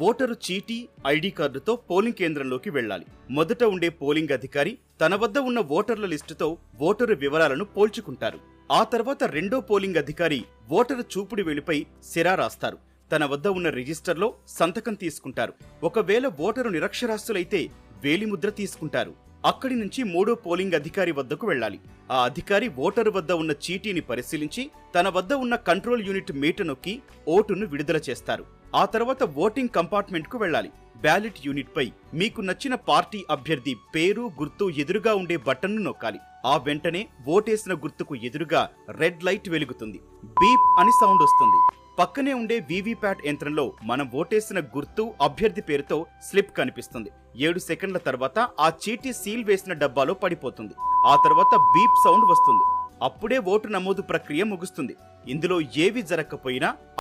Voter చీటీ, ID కార్డుతో polling కేంద్రంలోకి వెళ్లాలి. మొదట ఉండే పోలింగ్ అధికారి తన వద్ద ఉన్న ఓటర్ల లిస్టుతో ఓటరు వివరాలను పోల్చుకుంటారు. ఆ తర్వాత రెండో పోలింగ్ అధికారి ఓటరు చూపుడు వేలిపై సిరా రాస్తారు. తన వద్ద ఉన్న రిజిస్టర్లో సంతకం తీసుకుంటారు. ఒకవేళ ఓటరు నిరక్షరాస్యులైతే వేలిముద్ర తీసుకుంటారు. అక్కడి నుంచి మూడో పోలింగ్ అధికారి వద్దకు వెళ్లాలి. ఆ అధికారి ఓటరు వద్ద ఉన్న చీటీని పరిశీలించి తన వద్ద ఉన్న కంట్రోల్ యూనిట్ మీట నొక్కి ఓటును విడుదల చేస్తారు. ఆ తర్వాత ఓటింగ్ కంపార్ట్మెంట్ కు వెళ్లాలి. బ్యాలెట్ యూనిట్ పై మీకు నచ్చిన పార్టీ అభ్యర్థి పేరు, గుర్తు ఎదురుగా ఉండే బటన్ను నొక్కాలి. ఆ వెంటనే ఓటేసిన గుర్తుకు ఎదురుగా రెడ్ లైట్ వెలుగుతుంది. బీప్ అని సౌండ్ వస్తుంది. పక్కనే ఉండే వీవీప్యాట్ యంత్రంలో మనం ఓటేసిన గుర్తు, అభ్యర్థి పేరుతో స్లిప్ కనిపిస్తుంది. 7 సెకండ్ల తర్వాత ఆ చీటీ సీల్ వేసిన డబ్బాలో పడిపోతుంది. ఆ తర్వాత బీప్ సౌండ్ వస్తుంది. అప్పుడే ఓటు నమోదు ప్రక్రియ ముగుస్తుంది. ఇందులో ఏవి జరగకపోయినా